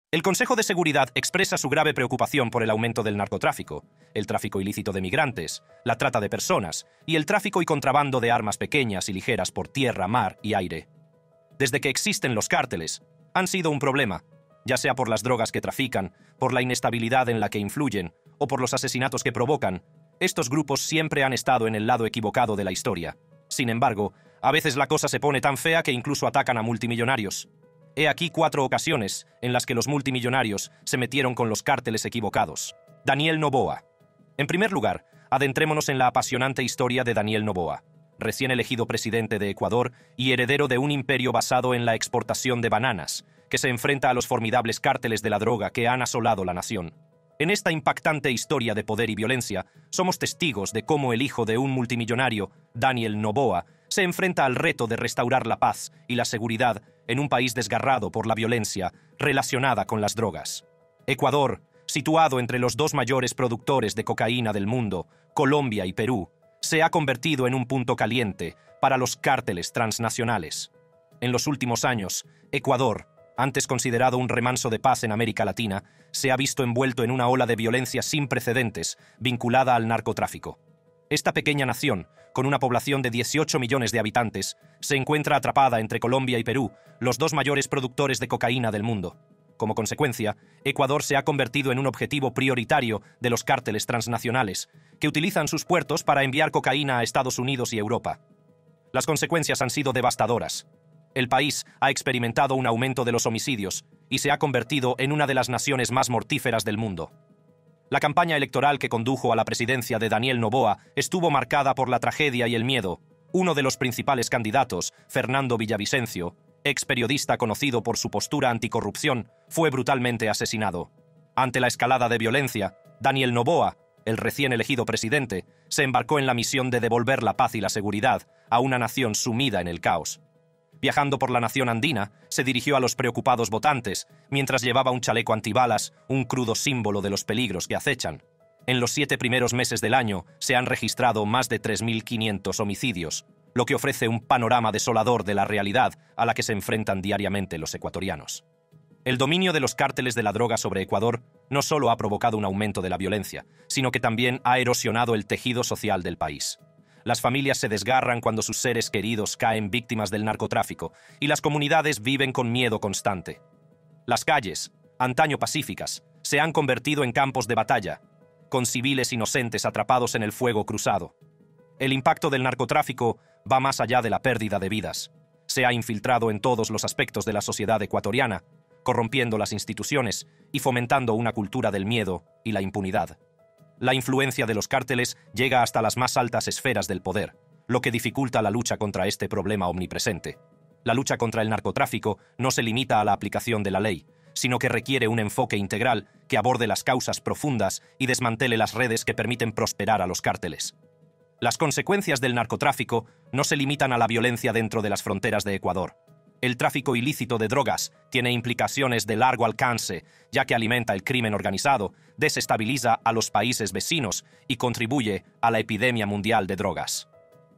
El Consejo de Seguridad expresa su grave preocupación por el aumento del narcotráfico, el tráfico ilícito de migrantes, la trata de personas y el tráfico y contrabando de armas pequeñas y ligeras por tierra, mar y aire. Desde que existen los cárteles, han sido un problema, ya sea por las drogas que trafican, por la inestabilidad en la que influyen o por los asesinatos que provocan. Estos grupos siempre han estado en el lado equivocado de la historia. Sin embargo, a veces la cosa se pone tan fea que incluso atacan a multimillonarios. He aquí 4 ocasiones en las que los multimillonarios se metieron con los cárteles equivocados. Daniel Noboa. En primer lugar, adentrémonos en la apasionante historia de Daniel Noboa, recién elegido presidente de Ecuador y heredero de un imperio basado en la exportación de bananas, que se enfrenta a los formidables cárteles de la droga que han asolado la nación. En esta impactante historia de poder y violencia, somos testigos de cómo el hijo de un multimillonario, Daniel Noboa, se enfrenta al reto de restaurar la paz y la seguridad en un país desgarrado por la violencia relacionada con las drogas. Ecuador, situado entre los 2 mayores productores de cocaína del mundo, Colombia y Perú, se ha convertido en un punto caliente para los cárteles transnacionales. En los últimos años, Ecuador, antes considerado un remanso de paz en América Latina, se ha visto envuelto en una ola de violencia sin precedentes vinculada al narcotráfico. Esta pequeña nación, con una población de 18 millones de habitantes, se encuentra atrapada entre Colombia y Perú, los 2 mayores productores de cocaína del mundo. Como consecuencia, Ecuador se ha convertido en un objetivo prioritario de los cárteles transnacionales, que utilizan sus puertos para enviar cocaína a Estados Unidos y Europa. Las consecuencias han sido devastadoras. El país ha experimentado un aumento de los homicidios y se ha convertido en una de las naciones más mortíferas del mundo. La campaña electoral que condujo a la presidencia de Daniel Noboa estuvo marcada por la tragedia y el miedo. Uno de los principales candidatos, Fernando Villavicencio, ex periodista conocido por su postura anticorrupción, fue brutalmente asesinado. Ante la escalada de violencia, Daniel Noboa, el recién elegido presidente, se embarcó en la misión de devolver la paz y la seguridad a una nación sumida en el caos. Viajando por la nación andina, se dirigió a los preocupados votantes, mientras llevaba un chaleco antibalas, un crudo símbolo de los peligros que acechan. En los 7 primeros meses del año se han registrado más de 3.500 homicidios, lo que ofrece un panorama desolador de la realidad a la que se enfrentan diariamente los ecuatorianos. El dominio de los cárteles de la droga sobre Ecuador no solo ha provocado un aumento de la violencia, sino que también ha erosionado el tejido social del país. Las familias se desgarran cuando sus seres queridos caen víctimas del narcotráfico y las comunidades viven con miedo constante. Las calles, antaño pacíficas, se han convertido en campos de batalla, con civiles inocentes atrapados en el fuego cruzado. El impacto del narcotráfico va más allá de la pérdida de vidas. Se ha infiltrado en todos los aspectos de la sociedad ecuatoriana, corrompiendo las instituciones y fomentando una cultura del miedo y la impunidad. La influencia de los cárteles llega hasta las más altas esferas del poder, lo que dificulta la lucha contra este problema omnipresente. La lucha contra el narcotráfico no se limita a la aplicación de la ley, sino que requiere un enfoque integral que aborde las causas profundas y desmantele las redes que permiten prosperar a los cárteles. Las consecuencias del narcotráfico no se limitan a la violencia dentro de las fronteras de Ecuador. El tráfico ilícito de drogas tiene implicaciones de largo alcance, ya que alimenta el crimen organizado, desestabiliza a los países vecinos y contribuye a la epidemia mundial de drogas.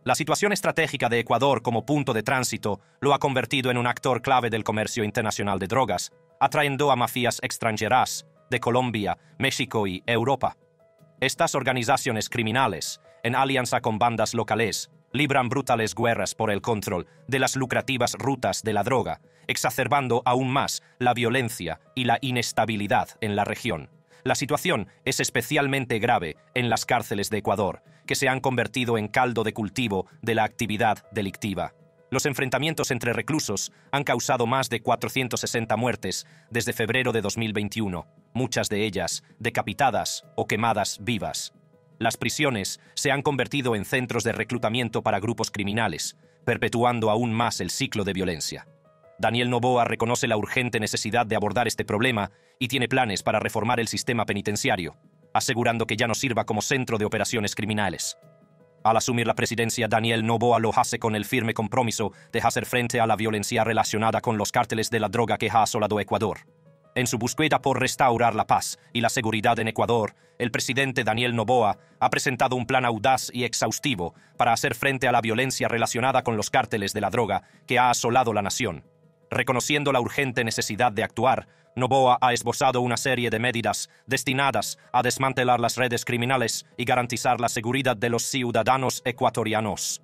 La situación estratégica de Ecuador como punto de tránsito lo ha convertido en un actor clave del comercio internacional de drogas, atrayendo a mafias extranjeras de Colombia, México y Europa. Estas organizaciones criminales, en alianza con bandas locales, libran brutales guerras por el control de las lucrativas rutas de la droga, exacerbando aún más la violencia y la inestabilidad en la región. La situación es especialmente grave en las cárceles de Ecuador, que se han convertido en caldo de cultivo de la actividad delictiva. Los enfrentamientos entre reclusos han causado más de 460 muertes desde febrero de 2021, muchas de ellas decapitadas o quemadas vivas. Las prisiones se han convertido en centros de reclutamiento para grupos criminales, perpetuando aún más el ciclo de violencia. Daniel Noboa reconoce la urgente necesidad de abordar este problema y tiene planes para reformar el sistema penitenciario, asegurando que ya no sirva como centro de operaciones criminales. Al asumir la presidencia, Daniel Noboa lo hace con el firme compromiso de hacer frente a la violencia relacionada con los cárteles de la droga que ha asolado Ecuador. En su búsqueda por restaurar la paz y la seguridad en Ecuador, el presidente Daniel Noboa ha presentado un plan audaz y exhaustivo para hacer frente a la violencia relacionada con los cárteles de la droga que ha asolado la nación. Reconociendo la urgente necesidad de actuar, Noboa ha esbozado una serie de medidas destinadas a desmantelar las redes criminales y garantizar la seguridad de los ciudadanos ecuatorianos.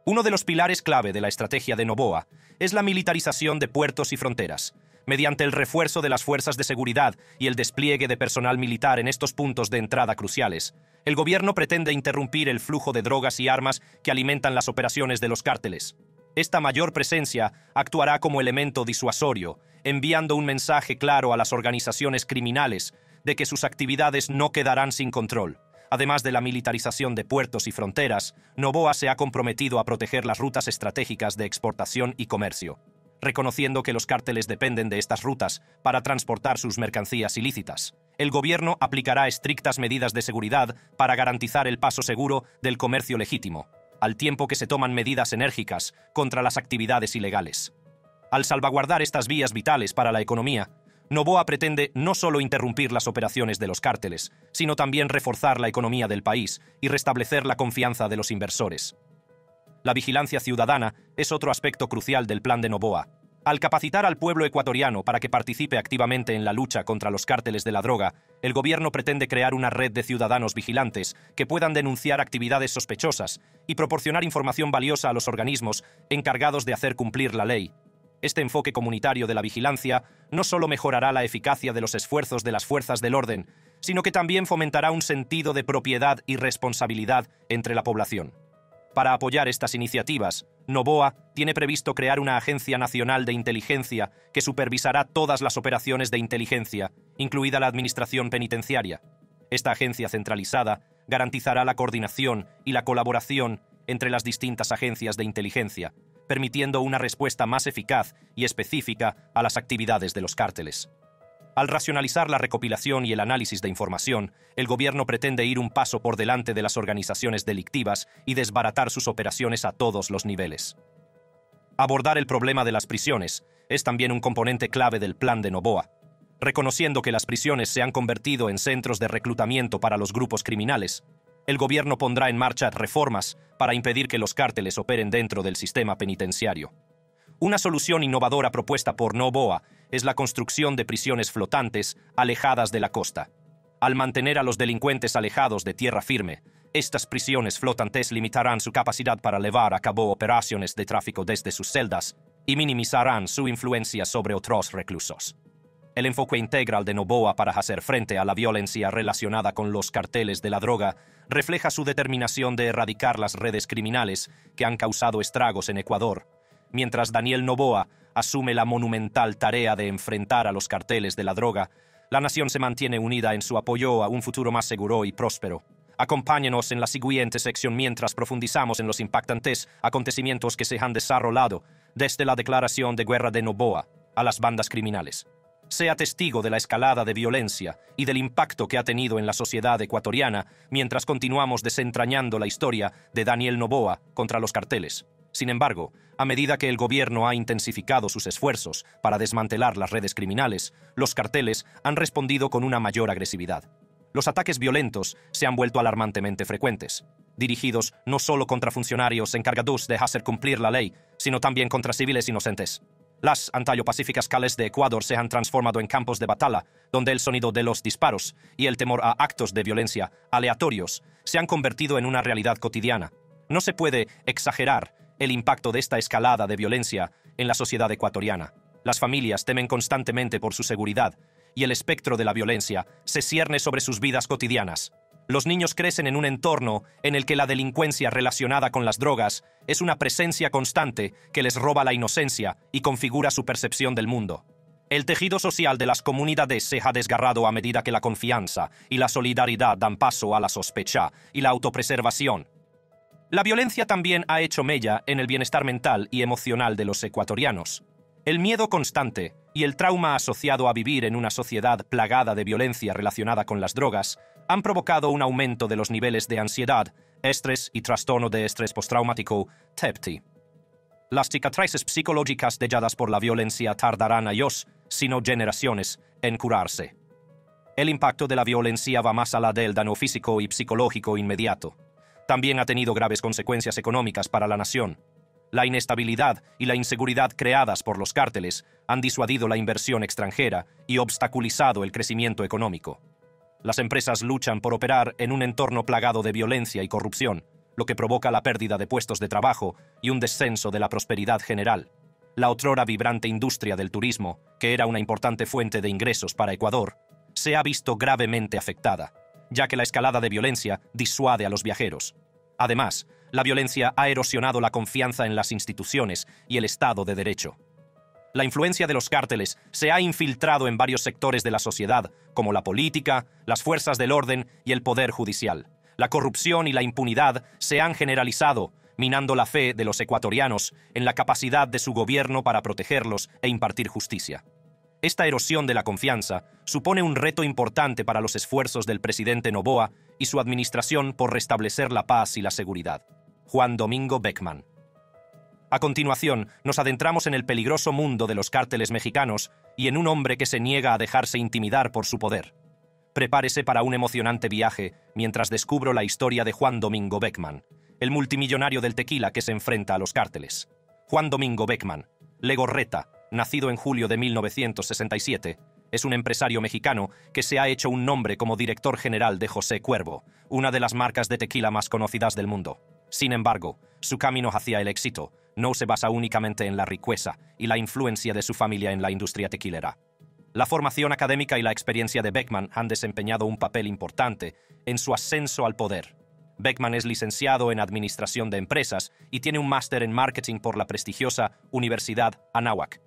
Uno de los pilares clave de la estrategia de Noboa es la militarización de puertos y fronteras, mediante el refuerzo de las fuerzas de seguridad y el despliegue de personal militar en estos puntos de entrada cruciales. El gobierno pretende interrumpir el flujo de drogas y armas que alimentan las operaciones de los cárteles. Esta mayor presencia actuará como elemento disuasorio, enviando un mensaje claro a las organizaciones criminales de que sus actividades no quedarán sin control. Además de la militarización de puertos y fronteras, Noboa se ha comprometido a proteger las rutas estratégicas de exportación y comercio, reconociendo que los cárteles dependen de estas rutas para transportar sus mercancías ilícitas. El gobierno aplicará estrictas medidas de seguridad para garantizar el paso seguro del comercio legítimo, al tiempo que se toman medidas enérgicas contra las actividades ilegales. Al salvaguardar estas vías vitales para la economía, Noboa pretende no solo interrumpir las operaciones de los cárteles, sino también reforzar la economía del país y restablecer la confianza de los inversores. La vigilancia ciudadana es otro aspecto crucial del plan de Noboa. Al capacitar al pueblo ecuatoriano para que participe activamente en la lucha contra los cárteles de la droga, el gobierno pretende crear una red de ciudadanos vigilantes que puedan denunciar actividades sospechosas y proporcionar información valiosa a los organismos encargados de hacer cumplir la ley. Este enfoque comunitario de la vigilancia no solo mejorará la eficacia de los esfuerzos de las fuerzas del orden, sino que también fomentará un sentido de propiedad y responsabilidad entre la población. Para apoyar estas iniciativas, Noboa tiene previsto crear una agencia nacional de inteligencia que supervisará todas las operaciones de inteligencia, incluida la administración penitenciaria. Esta agencia centralizada garantizará la coordinación y la colaboración entre las distintas agencias de inteligencia, permitiendo una respuesta más eficaz y específica a las actividades de los cárteles. Al racionalizar la recopilación y el análisis de información, el gobierno pretende ir un paso por delante de las organizaciones delictivas y desbaratar sus operaciones a todos los niveles. Abordar el problema de las prisiones es también un componente clave del plan de Noboa. Reconociendo que las prisiones se han convertido en centros de reclutamiento para los grupos criminales, el gobierno pondrá en marcha reformas para impedir que los cárteles operen dentro del sistema penitenciario. Una solución innovadora propuesta por Noboa es la construcción de prisiones flotantes alejadas de la costa. Al mantener a los delincuentes alejados de tierra firme, estas prisiones flotantes limitarán su capacidad para llevar a cabo operaciones de tráfico desde sus celdas y minimizarán su influencia sobre otros reclusos. El enfoque integral de Noboa para hacer frente a la violencia relacionada con los carteles de la droga refleja su determinación de erradicar las redes criminales que han causado estragos en Ecuador. Mientras Daniel Noboa asume la monumental tarea de enfrentar a los carteles de la droga, la nación se mantiene unida en su apoyo a un futuro más seguro y próspero. Acompáñenos en la siguiente sección mientras profundizamos en los impactantes acontecimientos que se han desarrollado desde la declaración de guerra de Noboa a las bandas criminales. Sea testigo de la escalada de violencia y del impacto que ha tenido en la sociedad ecuatoriana mientras continuamos desentrañando la historia de Daniel Noboa contra los carteles. Sin embargo, a medida que el gobierno ha intensificado sus esfuerzos para desmantelar las redes criminales, los carteles han respondido con una mayor agresividad. Los ataques violentos se han vuelto alarmantemente frecuentes, dirigidos no solo contra funcionarios encargados de hacer cumplir la ley, sino también contra civiles inocentes. Las antallo-pacíficas calles de Ecuador se han transformado en campos de batalla, donde el sonido de los disparos y el temor a actos de violencia aleatorios se han convertido en una realidad cotidiana. No se puede exagerar el impacto de esta escalada de violencia en la sociedad ecuatoriana. Las familias temen constantemente por su seguridad, y el espectro de la violencia se cierne sobre sus vidas cotidianas. Los niños crecen en un entorno en el que la delincuencia relacionada con las drogas es una presencia constante que les roba la inocencia y configura su percepción del mundo. El tejido social de las comunidades se ha desgarrado a medida que la confianza y la solidaridad dan paso a la sospecha y la autopreservación. La violencia también ha hecho mella en el bienestar mental y emocional de los ecuatorianos. El miedo constante y el trauma asociado a vivir en una sociedad plagada de violencia relacionada con las drogas han provocado un aumento de los niveles de ansiedad, estrés y trastorno de estrés postraumático, TEPT. Las cicatrices psicológicas dejadas por la violencia tardarán años, sino generaciones, en curarse. El impacto de la violencia va más allá del daño físico y psicológico inmediato. También ha tenido graves consecuencias económicas para la nación. La inestabilidad y la inseguridad creadas por los cárteles han disuadido la inversión extranjera y obstaculizado el crecimiento económico. Las empresas luchan por operar en un entorno plagado de violencia y corrupción, lo que provoca la pérdida de puestos de trabajo y un descenso de la prosperidad general. La otrora vibrante industria del turismo, que era una importante fuente de ingresos para Ecuador, se ha visto gravemente afectada, ya que la escalada de violencia disuade a los viajeros. Además, la violencia ha erosionado la confianza en las instituciones y el Estado de Derecho. La influencia de los cárteles se ha infiltrado en varios sectores de la sociedad, como la política, las fuerzas del orden y el poder judicial. La corrupción y la impunidad se han generalizado, minando la fe de los ecuatorianos en la capacidad de su gobierno para protegerlos e impartir justicia. Esta erosión de la confianza supone un reto importante para los esfuerzos del presidente Noboa y su administración por restablecer la paz y la seguridad. Juan Domingo Beckman. A continuación, nos adentramos en el peligroso mundo de los cárteles mexicanos y en un hombre que se niega a dejarse intimidar por su poder. Prepárese para un emocionante viaje mientras descubro la historia de Juan Domingo Beckman, el multimillonario del tequila que se enfrenta a los cárteles. Juan Domingo Beckman, Legorreta, nacido en julio de 1967, es un empresario mexicano que se ha hecho un nombre como director general de José Cuervo, una de las marcas de tequila más conocidas del mundo. Sin embargo, su camino hacia el éxito no se basa únicamente en la riqueza y la influencia de su familia en la industria tequilera. La formación académica y la experiencia de Beckman han desempeñado un papel importante en su ascenso al poder. Beckman es licenciado en Administración de Empresas y tiene un máster en Marketing por la prestigiosa Universidad Anáhuac.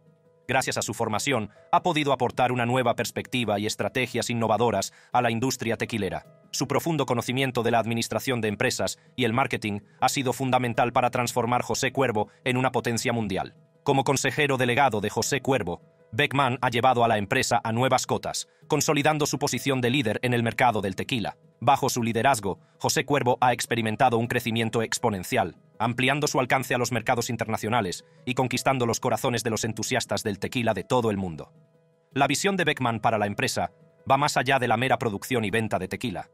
Gracias a su formación, ha podido aportar una nueva perspectiva y estrategias innovadoras a la industria tequilera. Su profundo conocimiento de la administración de empresas y el marketing ha sido fundamental para transformar José Cuervo en una potencia mundial. Como consejero delegado de José Cuervo, Beckman ha llevado a la empresa a nuevas cotas, consolidando su posición de líder en el mercado del tequila. Bajo su liderazgo, José Cuervo ha experimentado un crecimiento exponencial, ampliando su alcance a los mercados internacionales y conquistando los corazones de los entusiastas del tequila de todo el mundo. La visión de Beckman para la empresa va más allá de la mera producción y venta de tequila.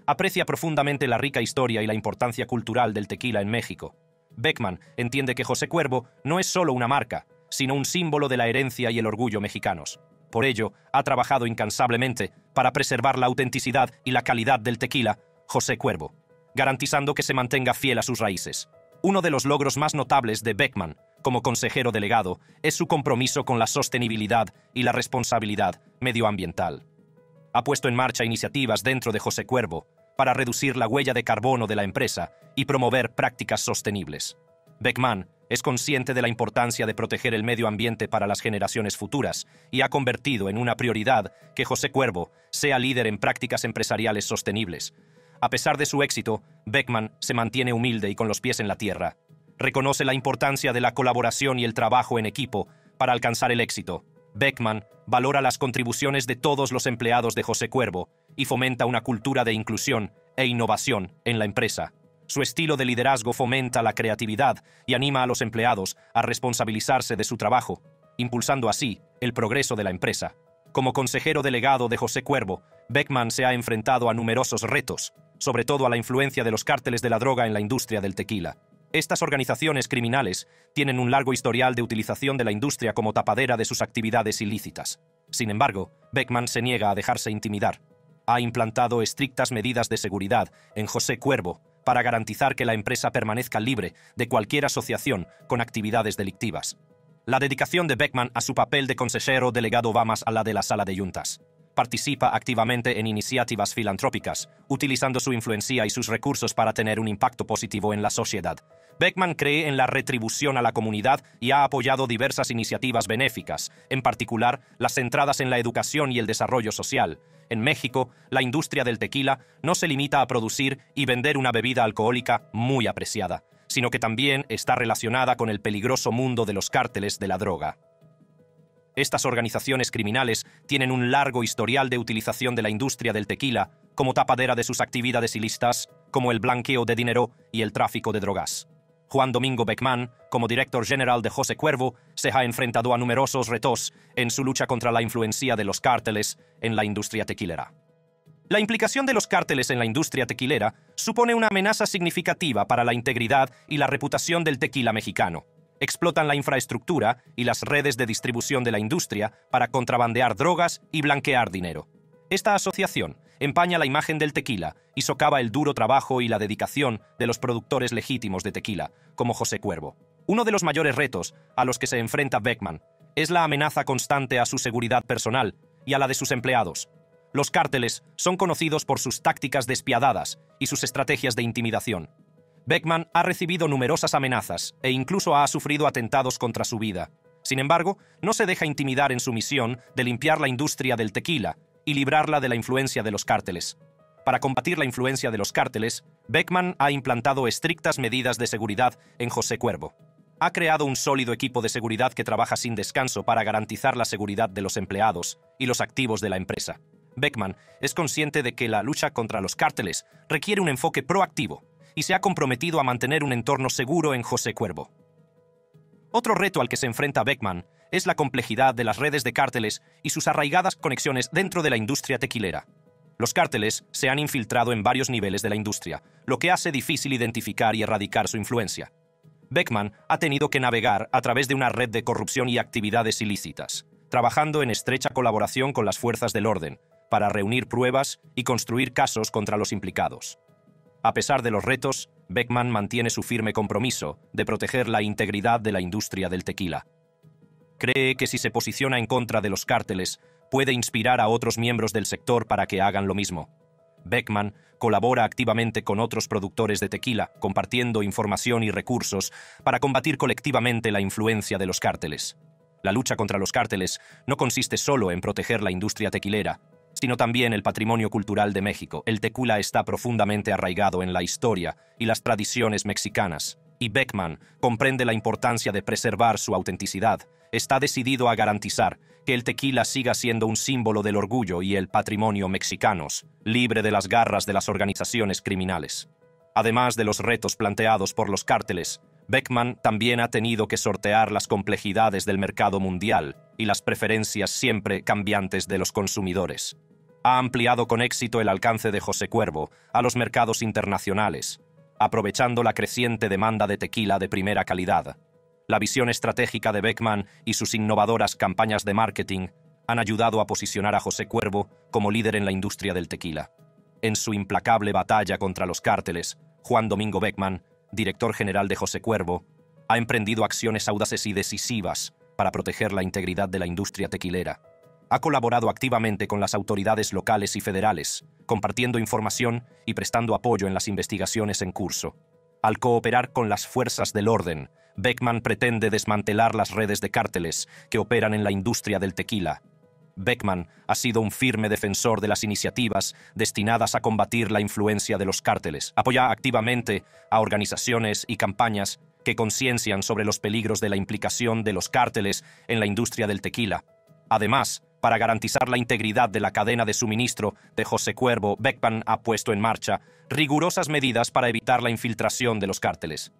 Aprecia profundamente la rica historia y la importancia cultural del tequila en México. Beckman entiende que José Cuervo no es solo una marca, sino un símbolo de la herencia y el orgullo mexicanos. Por ello, ha trabajado incansablemente para preservar la autenticidad y la calidad del tequila José Cuervo, garantizando que se mantenga fiel a sus raíces. Uno de los logros más notables de Beckman como consejero delegado es su compromiso con la sostenibilidad y la responsabilidad medioambiental. Ha puesto en marcha iniciativas dentro de José Cuervo para reducir la huella de carbono de la empresa y promover prácticas sostenibles. Beckman es consciente de la importancia de proteger el medio ambiente para las generaciones futuras y ha convertido en una prioridad que José Cuervo sea líder en prácticas empresariales sostenibles. A pesar de su éxito, Beckman se mantiene humilde y con los pies en la tierra. Reconoce la importancia de la colaboración y el trabajo en equipo para alcanzar el éxito. Beckman valora las contribuciones de todos los empleados de José Cuervo y fomenta una cultura de inclusión e innovación en la empresa. Su estilo de liderazgo fomenta la creatividad y anima a los empleados a responsabilizarse de su trabajo, impulsando así el progreso de la empresa. Como consejero delegado de José Cuervo, Beckman se ha enfrentado a numerosos retos, sobre todo a la influencia de los cárteles de la droga en la industria del tequila. Estas organizaciones criminales tienen un largo historial de utilización de la industria como tapadera de sus actividades ilícitas. Sin embargo, Beckman se niega a dejarse intimidar. Ha implantado estrictas medidas de seguridad en José Cuervo para garantizar que la empresa permanezca libre de cualquier asociación con actividades delictivas. La dedicación de Beckman a su papel de consejero delegado va más allá de la sala de juntas. Participa activamente en iniciativas filantrópicas, utilizando su influencia y sus recursos para tener un impacto positivo en la sociedad. Beckman cree en la retribución a la comunidad y ha apoyado diversas iniciativas benéficas, en particular las centradas en la educación y el desarrollo social. En México, la industria del tequila no se limita a producir y vender una bebida alcohólica muy apreciada, sino que también está relacionada con el peligroso mundo de los cárteles de la droga. Estas organizaciones criminales tienen un largo historial de utilización de la industria del tequila como tapadera de sus actividades ilícitas, como el blanqueo de dinero y el tráfico de drogas. Juan Domingo Beckman, como director general de José Cuervo, se ha enfrentado a numerosos retos en su lucha contra la influencia de los cárteles en la industria tequilera. La implicación de los cárteles en la industria tequilera supone una amenaza significativa para la integridad y la reputación del tequila mexicano. Explotan la infraestructura y las redes de distribución de la industria para contrabandear drogas y blanquear dinero. Esta asociación empaña la imagen del tequila y socava el duro trabajo y la dedicación de los productores legítimos de tequila, como José Cuervo. Uno de los mayores retos a los que se enfrenta Beckman es la amenaza constante a su seguridad personal y a la de sus empleados. Los cárteles son conocidos por sus tácticas despiadadas y sus estrategias de intimidación. Beckman ha recibido numerosas amenazas e incluso ha sufrido atentados contra su vida. Sin embargo, no se deja intimidar en su misión de limpiar la industria del tequila y librarla de la influencia de los cárteles. Para combatir la influencia de los cárteles, Beckman ha implantado estrictas medidas de seguridad en José Cuervo. Ha creado un sólido equipo de seguridad que trabaja sin descanso para garantizar la seguridad de los empleados y los activos de la empresa. Beckman es consciente de que la lucha contra los cárteles requiere un enfoque proactivo y se ha comprometido a mantener un entorno seguro en José Cuervo. Otro reto al que se enfrenta Beckman es la complejidad de las redes de cárteles y sus arraigadas conexiones dentro de la industria tequilera. Los cárteles se han infiltrado en varios niveles de la industria, lo que hace difícil identificar y erradicar su influencia. Beckman ha tenido que navegar a través de una red de corrupción y actividades ilícitas, trabajando en estrecha colaboración con las fuerzas del orden, para reunir pruebas y construir casos contra los implicados. A pesar de los retos, Beckman mantiene su firme compromiso de proteger la integridad de la industria del tequila. Cree que si se posiciona en contra de los cárteles, puede inspirar a otros miembros del sector para que hagan lo mismo. Beckman colabora activamente con otros productores de tequila, compartiendo información y recursos para combatir colectivamente la influencia de los cárteles. La lucha contra los cárteles no consiste solo en proteger la industria tequilera, sino también el patrimonio cultural de México. El tequila está profundamente arraigado en la historia y las tradiciones mexicanas, y Beckman comprende la importancia de preservar su autenticidad. Está decidido a garantizar que el tequila siga siendo un símbolo del orgullo y el patrimonio mexicanos, libre de las garras de las organizaciones criminales. Además de los retos planteados por los cárteles, Beckman también ha tenido que sortear las complejidades del mercado mundial y las preferencias siempre cambiantes de los consumidores. Ha ampliado con éxito el alcance de José Cuervo a los mercados internacionales, aprovechando la creciente demanda de tequila de primera calidad. La visión estratégica de Beckman y sus innovadoras campañas de marketing han ayudado a posicionar a José Cuervo como líder en la industria del tequila. En su implacable batalla contra los cárteles, Juan Domingo Beckman, director general de José Cuervo, ha emprendido acciones audaces y decisivas para proteger la integridad de la industria tequilera. Ha colaborado activamente con las autoridades locales y federales, compartiendo información y prestando apoyo en las investigaciones en curso. Al cooperar con las fuerzas del orden, Beckman pretende desmantelar las redes de cárteles que operan en la industria del tequila. Beckman ha sido un firme defensor de las iniciativas destinadas a combatir la influencia de los cárteles. Apoya activamente a organizaciones y campañas que conciencian sobre los peligros de la implicación de los cárteles en la industria del tequila. Además, para garantizar la integridad de la cadena de suministro de José Cuervo, Beckman ha puesto en marcha rigurosas medidas para evitar la infiltración de los cárteles.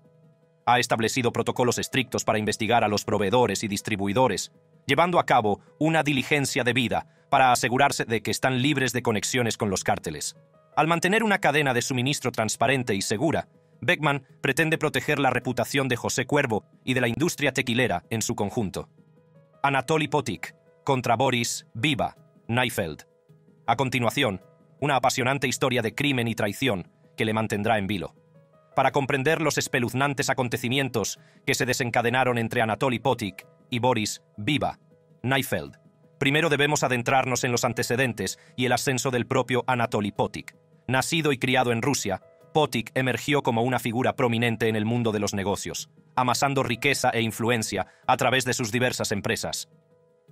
Ha establecido protocolos estrictos para investigar a los proveedores y distribuidores, llevando a cabo una diligencia debida para asegurarse de que están libres de conexiones con los cárteles. Al mantener una cadena de suministro transparente y segura, Beckman pretende proteger la reputación de José Cuervo y de la industria tequilera en su conjunto. Anatoly Potik contra Boris Viva Neifeld. A continuación, una apasionante historia de crimen y traición que le mantendrá en vilo. Para comprender los espeluznantes acontecimientos que se desencadenaron entre Anatoly Potik y Boris Viva Neifeld, primero debemos adentrarnos en los antecedentes y el ascenso del propio Anatoly Potik. Nacido y criado en Rusia, Potik emergió como una figura prominente en el mundo de los negocios, amasando riqueza e influencia a través de sus diversas empresas.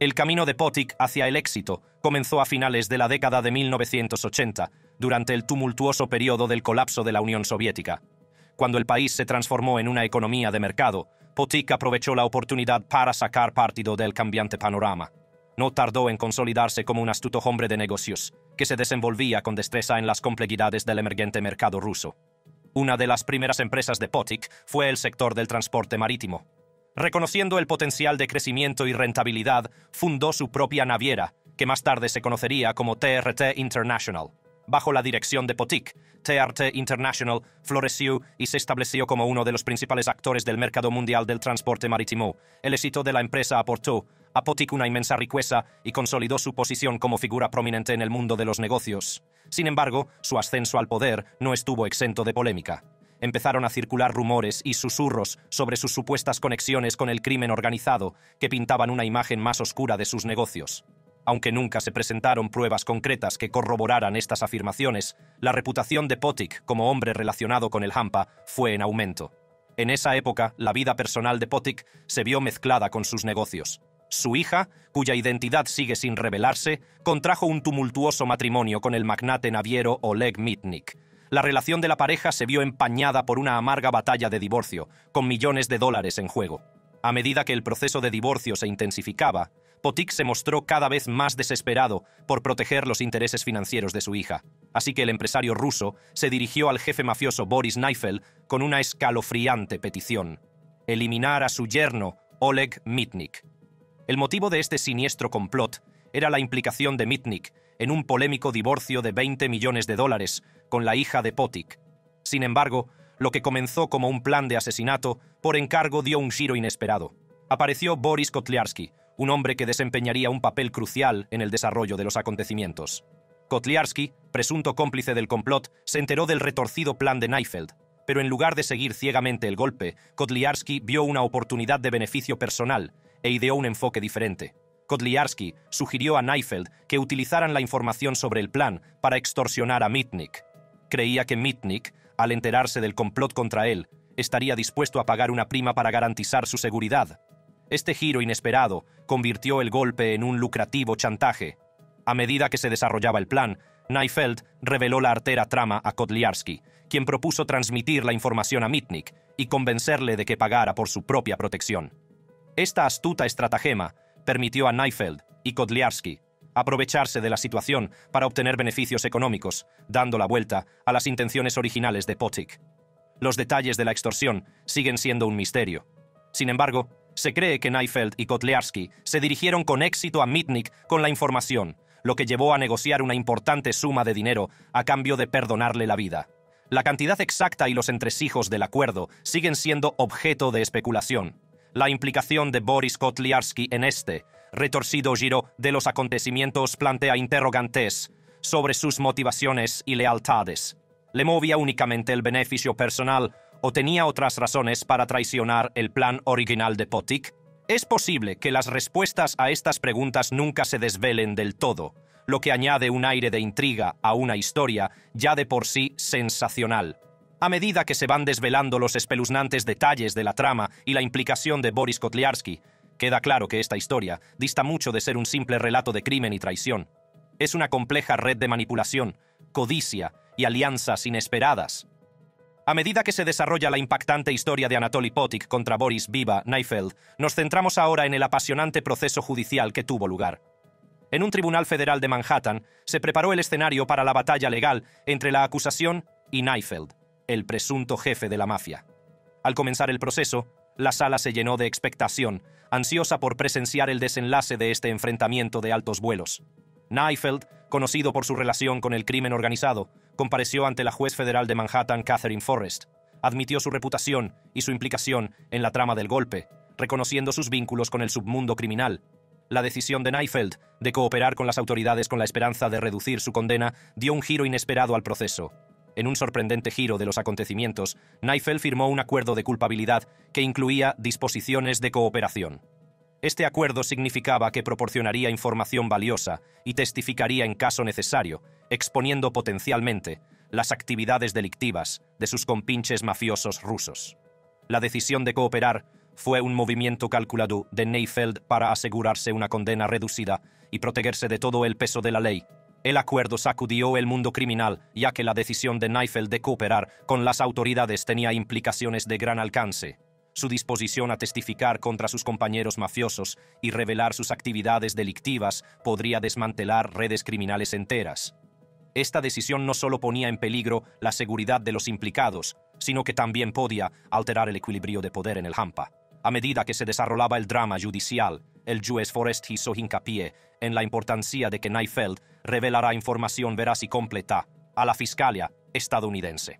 El camino de Potik hacia el éxito comenzó a finales de la década de 1980, durante el tumultuoso periodo del colapso de la Unión Soviética. Cuando el país se transformó en una economía de mercado, Potik aprovechó la oportunidad para sacar partido del cambiante panorama. No tardó en consolidarse como un astuto hombre de negocios, que se desenvolvía con destreza en las complejidades del emergente mercado ruso. Una de las primeras empresas de Potik fue el sector del transporte marítimo. Reconociendo el potencial de crecimiento y rentabilidad, fundó su propia naviera, que más tarde se conocería como TRT International. Bajo la dirección de Potic, TRT International floreció y se estableció como uno de los principales actores del mercado mundial del transporte marítimo. El éxito de la empresa aportó a Potic una inmensa riqueza y consolidó su posición como figura prominente en el mundo de los negocios. Sin embargo, su ascenso al poder no estuvo exento de polémica. Empezaron a circular rumores y susurros sobre sus supuestas conexiones con el crimen organizado, que pintaban una imagen más oscura de sus negocios. Aunque nunca se presentaron pruebas concretas que corroboraran estas afirmaciones, la reputación de Potic como hombre relacionado con el hampa fue en aumento. En esa época, la vida personal de Potic se vio mezclada con sus negocios. Su hija, cuya identidad sigue sin revelarse, contrajo un tumultuoso matrimonio con el magnate naviero Oleg Mitnick. La relación de la pareja se vio empañada por una amarga batalla de divorcio, con millones de dólares en juego. A medida que el proceso de divorcio se intensificaba, Potic se mostró cada vez más desesperado por proteger los intereses financieros de su hija. Así que el empresario ruso se dirigió al jefe mafioso Boris Naifeld con una escalofriante petición: eliminar a su yerno, Oleg Mitnick. El motivo de este siniestro complot era la implicación de Mitnick en un polémico divorcio de $20 millones con la hija de Potic. Sin embargo, lo que comenzó como un plan de asesinato por encargo dio un giro inesperado. Apareció Boris Kotliarsky, un hombre que desempeñaría un papel crucial en el desarrollo de los acontecimientos. Kotliarsky, presunto cómplice del complot, se enteró del retorcido plan de Naifeld, pero en lugar de seguir ciegamente el golpe, Kotliarsky vio una oportunidad de beneficio personal e ideó un enfoque diferente. Kotliarsky sugirió a Naifeld que utilizaran la información sobre el plan para extorsionar a Mitnick. Creía que Mitnick, al enterarse del complot contra él, estaría dispuesto a pagar una prima para garantizar su seguridad. Este giro inesperado convirtió el golpe en un lucrativo chantaje. A medida que se desarrollaba el plan, Naifeld reveló la artera trama a Kotliarsky, quien propuso transmitir la información a Mitnick y convencerle de que pagara por su propia protección. Esta astuta estratagema permitió a Naifeld y Kotliarsky aprovecharse de la situación para obtener beneficios económicos, dando la vuelta a las intenciones originales de Potic. Los detalles de la extorsión siguen siendo un misterio. Sin embargo, se cree que Naifeld y Kotliarsky se dirigieron con éxito a Mitnick con la información, lo que llevó a negociar una importante suma de dinero a cambio de perdonarle la vida. La cantidad exacta y los entresijos del acuerdo siguen siendo objeto de especulación. La implicación de Boris Kotliarsky en este retorcido giro de los acontecimientos plantea interrogantes sobre sus motivaciones y lealtades. ¿Le movía únicamente el beneficio personal o tenía otras razones para traicionar el plan original de Potic? Es posible que las respuestas a estas preguntas nunca se desvelen del todo, lo que añade un aire de intriga a una historia ya de por sí sensacional. A medida que se van desvelando los espeluznantes detalles de la trama y la implicación de Boris Kotliarsky, queda claro que esta historia dista mucho de ser un simple relato de crimen y traición. Es una compleja red de manipulación, codicia y alianzas inesperadas. A medida que se desarrolla la impactante historia de Anatoly Potic contra Boris Viva Naifeld, nos centramos ahora en el apasionante proceso judicial que tuvo lugar. En un tribunal federal de Manhattan se preparó el escenario para la batalla legal entre la acusación y Naifeld, el presunto jefe de la mafia. Al comenzar el proceso, la sala se llenó de expectación, ansiosa por presenciar el desenlace de este enfrentamiento de altos vuelos. Naifeld, conocido por su relación con el crimen organizado, compareció ante la juez federal de Manhattan, Catherine Forrest. Admitió su reputación y su implicación en la trama del golpe, reconociendo sus vínculos con el submundo criminal. La decisión de Naifeld de cooperar con las autoridades con la esperanza de reducir su condena dio un giro inesperado al proceso. En un sorprendente giro de los acontecimientos, Naifeld firmó un acuerdo de culpabilidad que incluía disposiciones de cooperación. Este acuerdo significaba que proporcionaría información valiosa y testificaría en caso necesario, exponiendo potencialmente las actividades delictivas de sus compinches mafiosos rusos. La decisión de cooperar fue un movimiento calculado de Naifeld para asegurarse una condena reducida y protegerse de todo el peso de la ley. El acuerdo sacudió el mundo criminal, ya que la decisión de Naifeld de cooperar con las autoridades tenía implicaciones de gran alcance. Su disposición a testificar contra sus compañeros mafiosos y revelar sus actividades delictivas podría desmantelar redes criminales enteras. Esta decisión no solo ponía en peligro la seguridad de los implicados, sino que también podía alterar el equilibrio de poder en el hampa. A medida que se desarrollaba el drama judicial, el juez Forrest hizo hincapié en la importancia de que Naifeld revelara información veraz y completa, a la fiscalía estadounidense.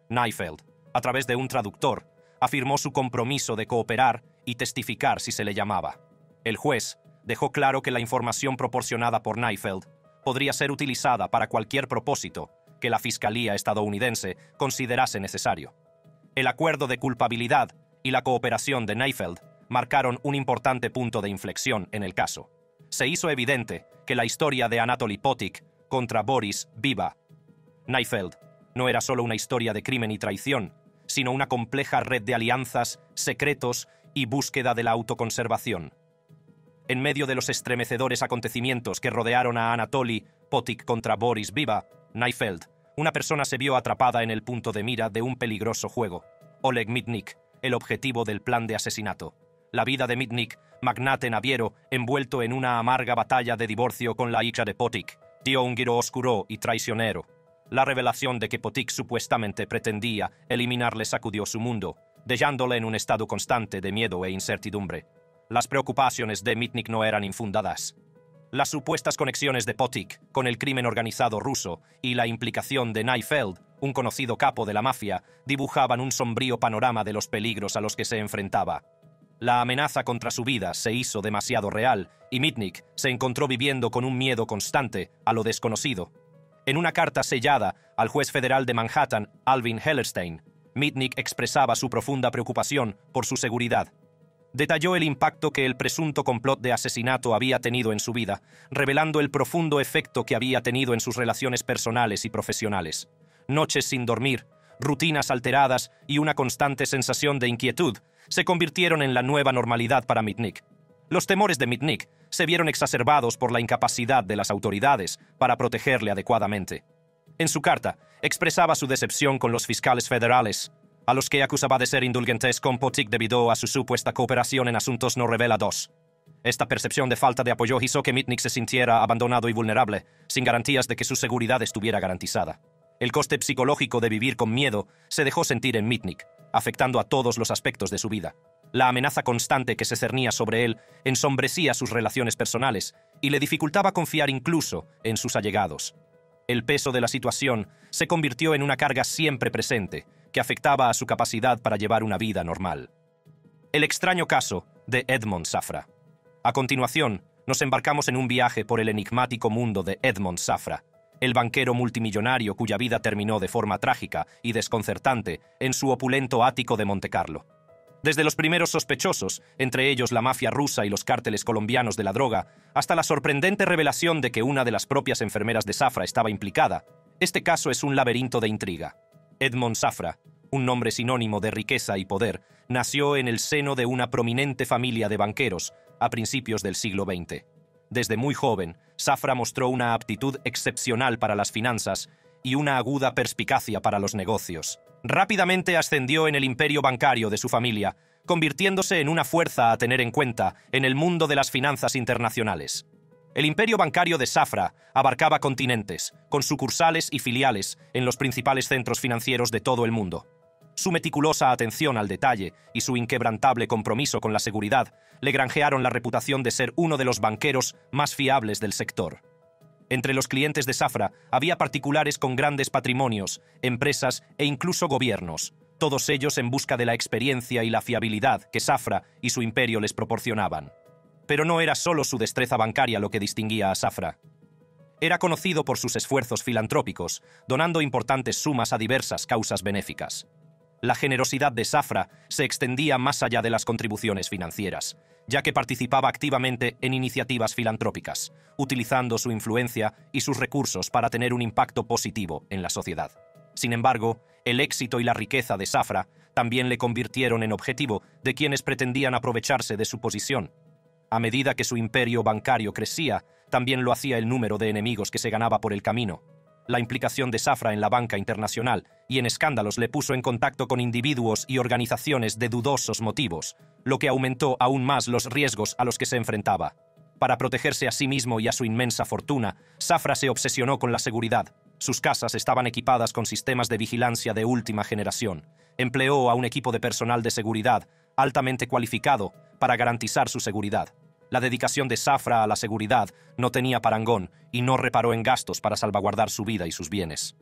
Neufeld, a través de un traductor, afirmó su compromiso de cooperar y testificar si se le llamaba. El juez dejó claro que la información proporcionada por Neufeld podría ser utilizada para cualquier propósito que la fiscalía estadounidense considerase necesario. El acuerdo de culpabilidad y la cooperación de Neufeld marcaron un importante punto de inflexión en el caso. Se hizo evidente que la historia de Anatoly Potik contra Boris Viva Neufeld no era solo una historia de crimen y traición, sino una compleja red de alianzas, secretos y búsqueda de la autoconservación. En medio de los estremecedores acontecimientos que rodearon a Anatoly Potik contra Boris Viva Neufeld, una persona se vio atrapada en el punto de mira de un peligroso juego. Oleg Mitnick, el objetivo del plan de asesinato. La vida de Mitnick, magnate naviero, envuelto en una amarga batalla de divorcio con la hija de Potik, dio un giro oscuro y traicionero. La revelación de que Potik supuestamente pretendía eliminarle sacudió su mundo, dejándole en un estado constante de miedo e incertidumbre. Las preocupaciones de Mitnick no eran infundadas. Las supuestas conexiones de Potik con el crimen organizado ruso y la implicación de Neufeld, un conocido capo de la mafia, dibujaban un sombrío panorama de los peligros a los que se enfrentaba. La amenaza contra su vida se hizo demasiado real y Mitnick se encontró viviendo con un miedo constante a lo desconocido. En una carta sellada al juez federal de Manhattan, Alvin Hellerstein, Mitnick expresaba su profunda preocupación por su seguridad. Detalló el impacto que el presunto complot de asesinato había tenido en su vida, revelando el profundo efecto que había tenido en sus relaciones personales y profesionales. Noches sin dormir, rutinas alteradas y una constante sensación de inquietud se convirtieron en la nueva normalidad para Mitnick. Los temores de Mitnick se vieron exacerbados por la incapacidad de las autoridades para protegerle adecuadamente. En su carta, expresaba su decepción con los fiscales federales, a los que acusaba de ser indulgentes con Potik debido a su supuesta cooperación en asuntos no revelados. Esta percepción de falta de apoyo hizo que Mitnick se sintiera abandonado y vulnerable, sin garantías de que su seguridad estuviera garantizada. El coste psicológico de vivir con miedo se dejó sentir en Mitnick, afectando a todos los aspectos de su vida. La amenaza constante que se cernía sobre él ensombrecía sus relaciones personales y le dificultaba confiar incluso en sus allegados. El peso de la situación se convirtió en una carga siempre presente, que afectaba a su capacidad para llevar una vida normal. El extraño caso de Edmond Safra. A continuación, nos embarcamos en un viaje por el enigmático mundo de Edmond Safra, el banquero multimillonario cuya vida terminó de forma trágica y desconcertante en su opulento ático de Montecarlo. Desde los primeros sospechosos, entre ellos la mafia rusa y los cárteles colombianos de la droga, hasta la sorprendente revelación de que una de las propias enfermeras de Safra estaba implicada, este caso es un laberinto de intriga. Edmond Safra, un nombre sinónimo de riqueza y poder, nació en el seno de una prominente familia de banqueros a principios del siglo XX. Desde muy joven, Safra mostró una aptitud excepcional para las finanzas y una aguda perspicacia para los negocios. Rápidamente ascendió en el imperio bancario de su familia, convirtiéndose en una fuerza a tener en cuenta en el mundo de las finanzas internacionales. El imperio bancario de Safra abarcaba continentes, con sucursales y filiales en los principales centros financieros de todo el mundo. Su meticulosa atención al detalle y su inquebrantable compromiso con la seguridad le granjearon la reputación de ser uno de los banqueros más fiables del sector. Entre los clientes de Safra había particulares con grandes patrimonios, empresas e incluso gobiernos, todos ellos en busca de la experiencia y la fiabilidad que Safra y su imperio les proporcionaban. Pero no era solo su destreza bancaria lo que distinguía a Safra. Era conocido por sus esfuerzos filantrópicos, donando importantes sumas a diversas causas benéficas. La generosidad de Safra se extendía más allá de las contribuciones financieras, ya que participaba activamente en iniciativas filantrópicas, utilizando su influencia y sus recursos para tener un impacto positivo en la sociedad. Sin embargo, el éxito y la riqueza de Safra también le convirtieron en objetivo de quienes pretendían aprovecharse de su posición. A medida que su imperio bancario crecía, también lo hacía el número de enemigos que se ganaba por el camino. La implicación de Safra en la banca internacional y en escándalos le puso en contacto con individuos y organizaciones de dudosos motivos, lo que aumentó aún más los riesgos a los que se enfrentaba. Para protegerse a sí mismo y a su inmensa fortuna, Safra se obsesionó con la seguridad. Sus casas estaban equipadas con sistemas de vigilancia de última generación. Empleó a un equipo de personal de seguridad altamente cualificado para garantizar su seguridad. La dedicación de Safra a la seguridad no tenía parangón y no reparó en gastos para salvaguardar su vida y sus bienes.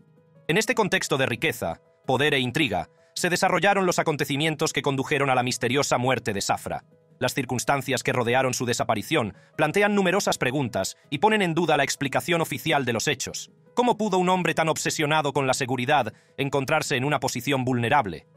En este contexto de riqueza, poder e intriga, se desarrollaron los acontecimientos que condujeron a la misteriosa muerte de Safra. Las circunstancias que rodearon su desaparición plantean numerosas preguntas y ponen en duda la explicación oficial de los hechos. ¿Cómo pudo un hombre tan obsesionado con la seguridad encontrarse en una posición vulnerable?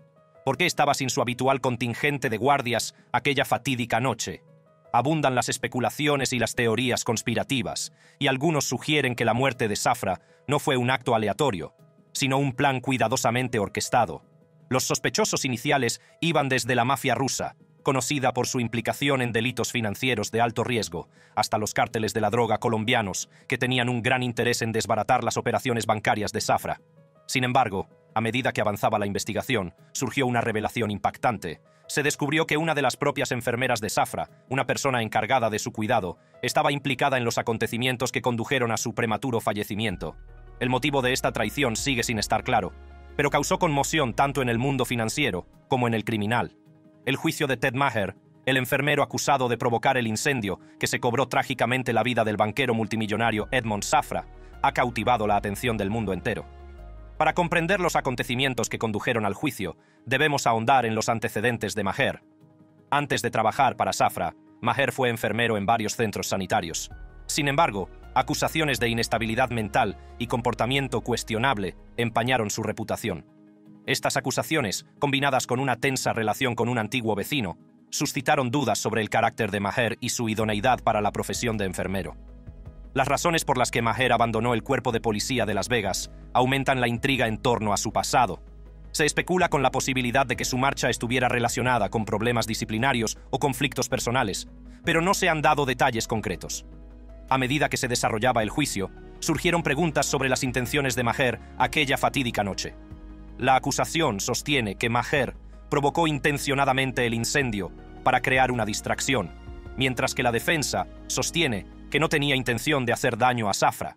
¿Por qué estaba sin su habitual contingente de guardias aquella fatídica noche? Abundan las especulaciones y las teorías conspirativas, y algunos sugieren que la muerte de Safra no fue un acto aleatorio, sino un plan cuidadosamente orquestado. Los sospechosos iniciales iban desde la mafia rusa, conocida por su implicación en delitos financieros de alto riesgo, hasta los cárteles de la droga colombianos, que tenían un gran interés en desbaratar las operaciones bancarias de Safra. Sin embargo, a medida que avanzaba la investigación, surgió una revelación impactante. Se descubrió que una de las propias enfermeras de Safra, una persona encargada de su cuidado, estaba implicada en los acontecimientos que condujeron a su prematuro fallecimiento. El motivo de esta traición sigue sin estar claro, pero causó conmoción tanto en el mundo financiero como en el criminal. El juicio de Ted Maher, el enfermero acusado de provocar el incendio que se cobró trágicamente la vida del banquero multimillonario Edmond Safra, ha cautivado la atención del mundo entero. Para comprender los acontecimientos que condujeron al juicio, debemos ahondar en los antecedentes de Maher. Antes de trabajar para Safra, Maher fue enfermero en varios centros sanitarios. Sin embargo, acusaciones de inestabilidad mental y comportamiento cuestionable empañaron su reputación. Estas acusaciones, combinadas con una tensa relación con un antiguo vecino, suscitaron dudas sobre el carácter de Maher y su idoneidad para la profesión de enfermero. Las razones por las que Maher abandonó el cuerpo de policía de Las Vegas aumentan la intriga en torno a su pasado. Se especula con la posibilidad de que su marcha estuviera relacionada con problemas disciplinarios o conflictos personales, pero no se han dado detalles concretos. A medida que se desarrollaba el juicio, surgieron preguntas sobre las intenciones de Maher aquella fatídica noche. La acusación sostiene que Maher provocó intencionadamente el incendio para crear una distracción, mientras que la defensa sostiene que no tenía intención de hacer daño a Safra.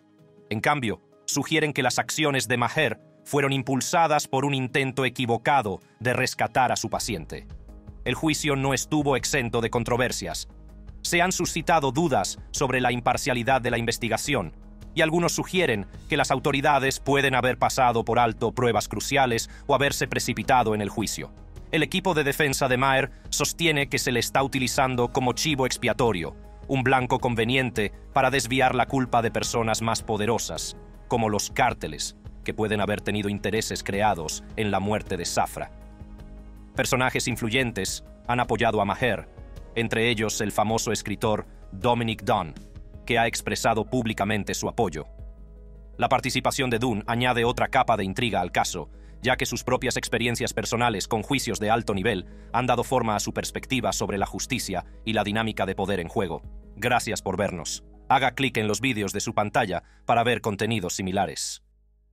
En cambio, sugieren que las acciones de Maher fueron impulsadas por un intento equivocado de rescatar a su paciente. El juicio no estuvo exento de controversias. Se han suscitado dudas sobre la imparcialidad de la investigación, y algunos sugieren que las autoridades pueden haber pasado por alto pruebas cruciales o haberse precipitado en el juicio. El equipo de defensa de Maher sostiene que se le está utilizando como chivo expiatorio, un blanco conveniente para desviar la culpa de personas más poderosas, como los cárteles, que pueden haber tenido intereses creados en la muerte de Safra. Personajes influyentes han apoyado a Maher, entre ellos el famoso escritor Dominick Dunne, que ha expresado públicamente su apoyo. La participación de Dunne añade otra capa de intriga al caso, ya que sus propias experiencias personales con juicios de alto nivel han dado forma a su perspectiva sobre la justicia y la dinámica de poder en juego. Gracias por vernos. Haga clic en los vídeos de su pantalla para ver contenidos similares.